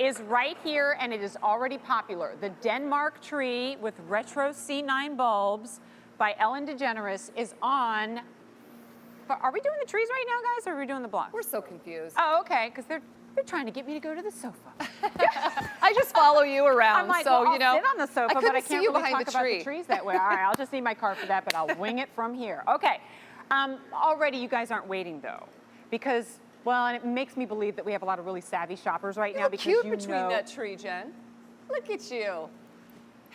is right here, and it is already popular. The Denmark tree with retro C9 bulbs by Ellen DeGeneres is on. Are we doing the trees right now, guys, or are we doing the blocks? We're so confused. Oh, okay, because they're trying to get me to go to the sofa. I just follow you around. I'm like, so, well, you know, I'll sit on the sofa, but I can't really talk about tree. the trees that way. All right, I'll just need my car for that, but I'll wing it from here. Okay, already you guys aren't waiting, though, because, well, and it makes me believe that we have a lot of really savvy shoppers right now because cute you between know. that tree, Jen. Look at you.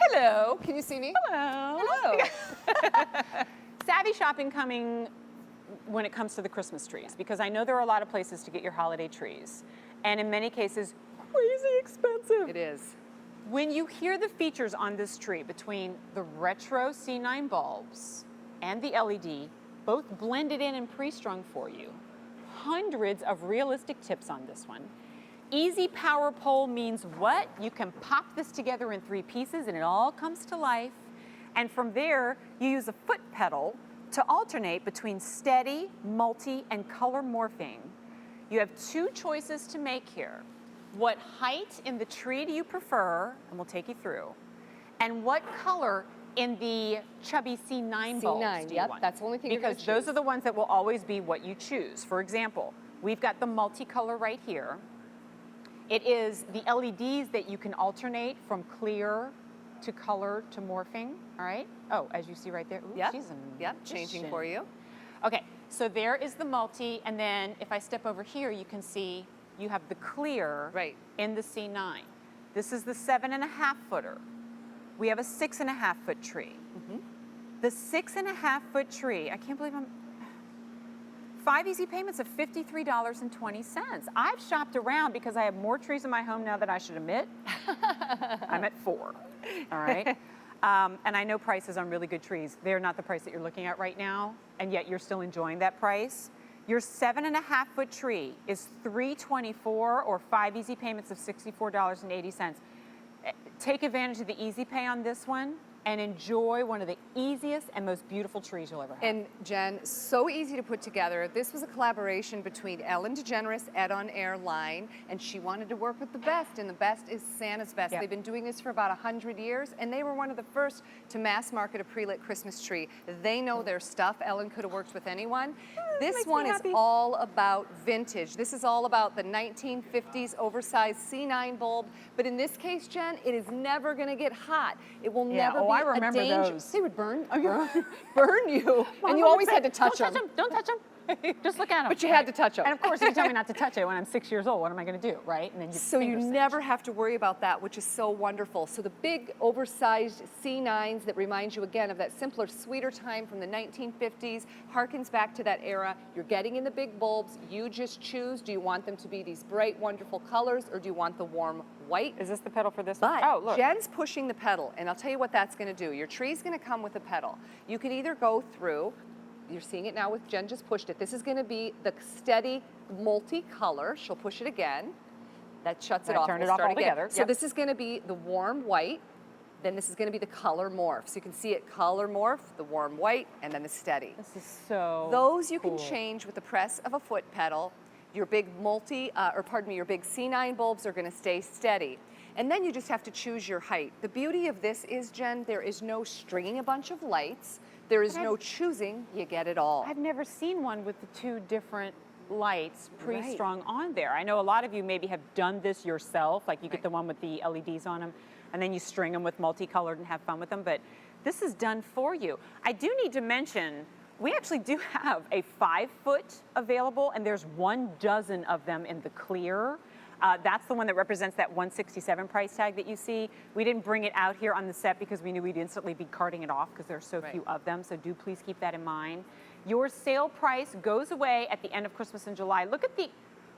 Hello. Can you see me? Hello. Hello. Savvy shopping coming when it comes to the Christmas trees, because I know there are a lot of places to get your holiday trees, and in many cases, crazy expensive. It is. When you hear the features on this tree between the retro C9 bulbs and the LED, both blended in and pre-strung for you, hundreds of realistic tips on this one. Easy power pole means what? You can pop this together in 3 pieces and it all comes to life. And from there, you use a foot pedal to alternate between steady, multi, and color morphing. You have 2 choices to make here. What height in the tree do you prefer? And we'll take you through. And what color in the chubby C9 bulbs do you want? That's the only thing you're gonna choose. Because those are the ones that will always be what you choose. For example, we've got the multicolor right here. It is the LEDs that you can alternate from clear to color to morphing, all right? Oh, as you see right there. Ooh, she's changing for you. Okay, so there is the multi, and then if I step over here, you can see you have the clear in the C9. This is the 7.5 footer. We have a 6.5 foot tree. The 6.5 foot tree, I can't believe 5 easy payments of $53.20. I've shopped around because I have more trees in my home now than I should admit. I'm at 4, all right? And I know prices on really good trees. They're not the price that you're looking at right now, and yet you're still enjoying that price. Your 7.5 foot tree is $324 or 5 easy payments of $64.80. Take advantage of the easy pay on this one and enjoy one of the easiest and most beautiful trees you'll ever have. And Jen, so easy to put together. This was a collaboration between Ellen DeGeneres, Ed on Air line, and she wanted to work with the best, and the best is Santa's best. They've been doing this for about 100 years, and they were one of the first to mass market a pre-lit Christmas tree. They know their stuff. Ellen could have worked with anyone. This one is all about vintage. This is all about the 1950s oversized C9 bulb, but in this case, Jen, it is never gonna get hot. It will never be I remember a danger. those. They would burn you, and you always had to touch them. Don't touch them. Just look at them. But you had to touch them. And of course, if you tell me not to touch it when I'm 6 years old, what am I going to do, right? And then so you never have to worry about that, which is so wonderful. So the big, oversized C9s that remind you again of that simpler, sweeter time from the 1950s, harkens back to that era. You're getting in the big bulbs. You just choose. Do you want them to be these bright, wonderful colors, or do you want the warm white? Is this the pedal for this one? Oh, look. Jen's pushing the pedal, and I'll tell you what that's going to do. Your tree's going to come with a pedal. You can either go through. You're seeing it now with Jen just pushed it. This is going to be the steady multicolor. She'll push it again. That shuts it off. Turn it off altogether. So this is going to be the warm white. Then this is going to be the color morph. So you can see it color morph, the warm white, and then the steady. This is so Those you cool. can change with the press of a foot pedal. Your big your big C9 bulbs are going to stay steady. And then you just have to choose your height. The beauty of this is, Jen, there is no stringing a bunch of lights. There is no choosing, you get it all. I've never seen one with the 2 different lights pre-strung on there. I know a lot of you maybe have done this yourself, like you get the one with the LEDs on them, and then you string them with multicolored and have fun with them, but this is done for you. I do need to mention, we actually do have a 5 foot available, and there's 12 of them in the clear. That's the one that represents that $167 price tag that you see. We didn't bring it out here on the set because we knew we'd instantly be carting it off because there are so few of them, so do please keep that in mind. Your sale price goes away at the end of Christmas in July. Look at the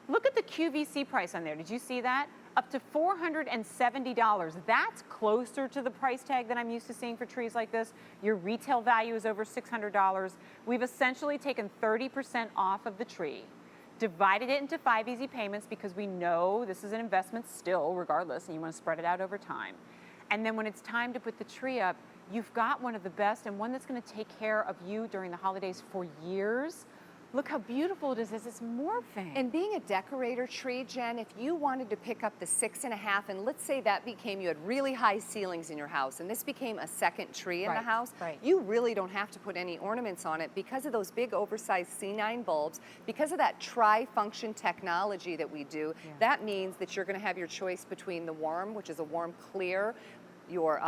QVC price on there. Did you see that? Up to $470. That's closer to the price tag that I'm used to seeing for trees like this. Your retail value is over $600. We've essentially taken 30% off of the tree, divided it into 5 easy payments because we know this is an investment still, regardless, and you want to spread it out over time. And then when it's time to put the tree up, you've got one of the best and one that's going to take care of you during the holidays for years. Look how beautiful it is as it's morphing. And being a decorator tree, Jen, if you wanted to pick up the 6.5, and let's say that became, you had really high ceilings in your house, and this became a second tree in the house, you really don't have to put any ornaments on it because of those big oversized C9 bulbs, because of that tri-function technology that we do. That means that you're going to have your choice between the warm, which is a warm clear, your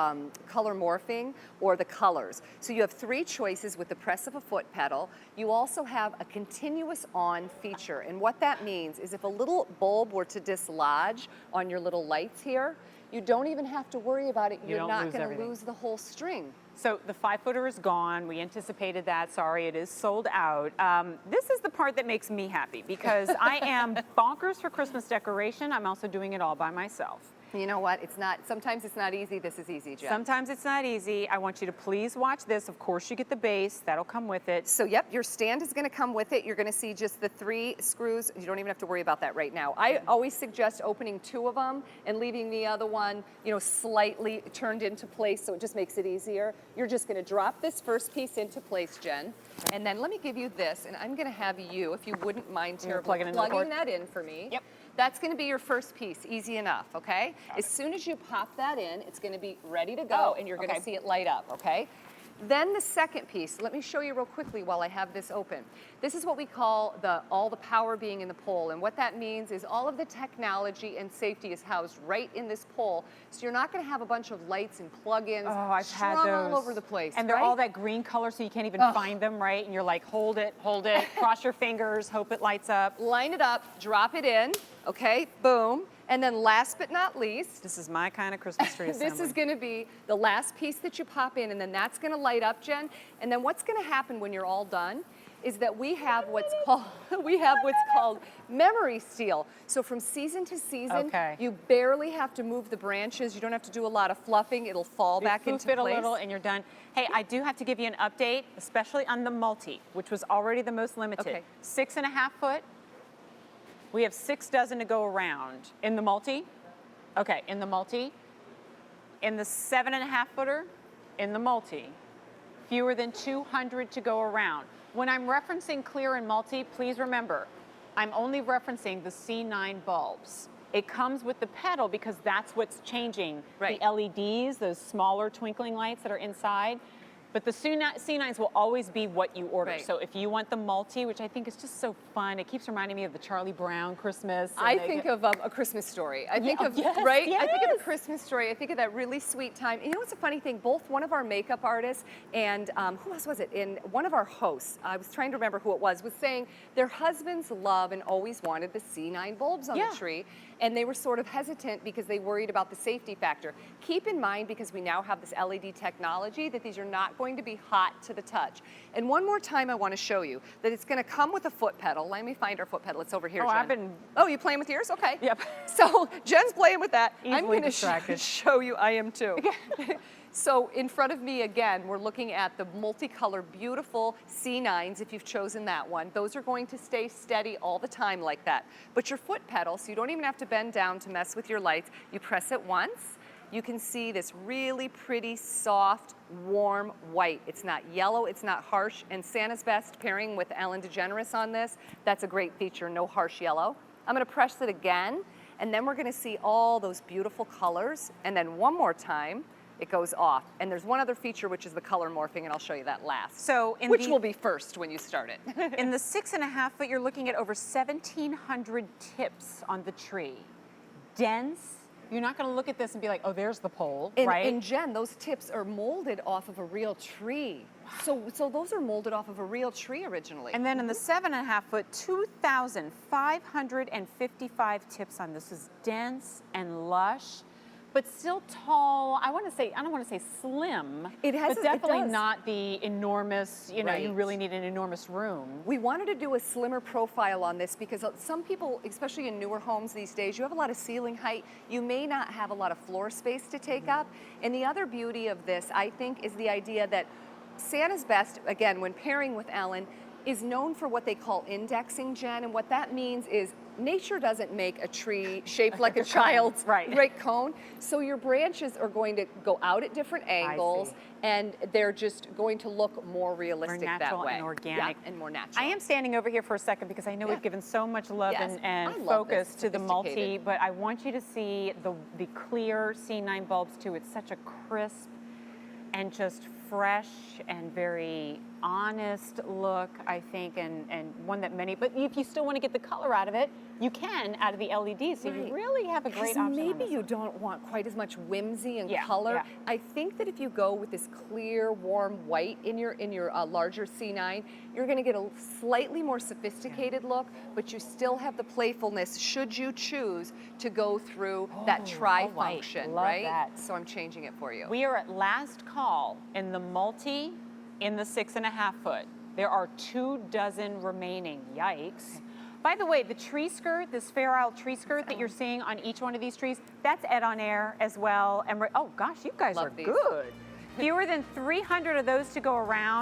color morphing, or the colors. So you have 3 choices with the press of a foot pedal. You also have a continuous on feature, and what that means is if a little bulb were to dislodge on your little lights here, you don't even have to worry about it. You're not going to lose the whole string. So the 5-footer is gone. We anticipated that. Sorry, it is sold out. This is the part that makes me happy because I am bonkers for Christmas decoration. I'm also doing it all by myself. You know what? It's not, sometimes it's not easy. This is easy, Jen. Sometimes it's not easy. I want you to please watch this. Of course, you get the base. That'll come with it. So, yep, your stand is going to come with it. You're going to see just the 3 screws. You don't even have to worry about that right now. I always suggest opening 2 of them and leaving the other one, you know, slightly turned into place so it just makes it easier. You're just going to drop this first piece into place, Jen. And then let me give you this, and I'm going to have you, if you wouldn't mind terribly plugging that in for me. Yep. That's going to be your first piece, easy enough, okay? As soon as you pop that in, it's going to be ready to go, and you're going to see it light up, okay? Then the second piece, let me show you real quickly while I have this open. This is what we call all the power being in the pole, and what that means is all of the technology and safety is housed right in this pole, so you're not going to have a bunch of lights and plug-ins strung all over the place, and they're all that green color, so you can't even find them, right? And you're like, hold it, cross your fingers, hope it lights up. Line it up, drop it in, okay, boom. And then last but not least, this is my kind of Christmas tree assembly. This is going to be the last piece that you pop in, and then that's going to light up, Jen. And then what's going to happen when you're all done is that we have what's called memory steel. So from season to season, you barely have to move the branches. You don't have to do a lot of fluffing. It'll fall back into place. A little and you're done. Hey, I do have to give you an update, especially on the multi, which was already the most limited. 6.5 foot. We have 6 dozen to go around. In the multi, in the multi. In the 7.5 footer, in the multi. Fewer than 200 to go around. When I'm referencing clear and multi, please remember, I'm only referencing the C9 bulbs. It comes with the pedal because that's what's changing. The LEDs, those smaller twinkling lights that are inside. But the C9s will always be what you order. So if you want the multi, which I think is just so fun, it keeps reminding me of the Charlie Brown Christmas. I think of A Christmas Story. I think of, I think of A Christmas Story. I think of that really sweet time. And you know what's a funny thing? Both one of our makeup artists and who else was it? And one of our hosts, I was trying to remember who it was saying their husbands love and always wanted the C9 bulbs on the tree. And they were sort of hesitant because they worried about the safety factor. Keep in mind, because we now have this LED technology, that these are not going to be hot to the touch. And one more time, I want to show you that it's going to come with a foot pedal. Let me find our foot pedal. It's over here, Jen. Oh, you playing with yours? Okay. Yep. So Jen's playing with that. I'm going to show you. I am too. So in front of me, again, we're looking at the multicolor, beautiful C9s, if you've chosen that one. Those are going to stay steady all the time like that. But your foot pedal, so you don't even have to bend down to mess with your lights. You press it once. You can see this really pretty, soft, warm white. It's not yellow, it's not harsh. And Santa's Best, pairing with Ellen DeGeneres on this, that's a great feature, no harsh yellow. I'm gonna press it again, and then we're gonna see all those beautiful colors. And then one more time, it goes off. And there's one other feature, which is the color morphing, and I'll show you that last. So which will be first when you start it. In the 6.5 foot, you're looking at over 1,700 tips on the tree. Dense. You're not going to look at this and be like, oh, there's the pole, right? And Jen, those tips are molded off of a real tree. So those are molded off of a real tree originally. And then in the 7.5 foot, 2,555 tips on this. Is dense and lush, but still tall. I don't want to say slim. But definitely not the enormous, you know, you really need an enormous room. We wanted to do a slimmer profile on this because some people, especially in newer homes these days, you have a lot of ceiling height. You may not have a lot of floor space to take up. And the other beauty of this, I think, is the idea that Santa's Best, again, when pairing with Ellen, is known for what they call indexing, Jen, and what that means is nature doesn't make a tree shaped like a child's right. cone. So your branches are going to go out at different angles, and they're just going to look more realistic more natural that way. and organic. Yeah, and more natural. I am standing over here for a second because I know we've given so much love and focus to the multi, but I want you to see the clear C9 bulbs too. It's such a crisp and just fresh and very honest look, I think, and one that many, but if you still want to get the color out of it, you can out of the LED, so you really have a great option. Maybe you don't want quite as much whimsy and color. I think that if you go with this clear, warm white in your larger C9, you're going to get a slightly more sophisticated look, but you still have the playfulness should you choose to go through that tri-function, right? That. So I'm changing it for you. We are at last call in the multi in the 6.5 foot. There are 24 remaining. Yikes. By the way, the tree skirt, this Fair Isle tree skirt that you're seeing on each one of these trees, that's Ed on Air as well. And oh gosh, you guys are good. Fewer than 300 of those to go around.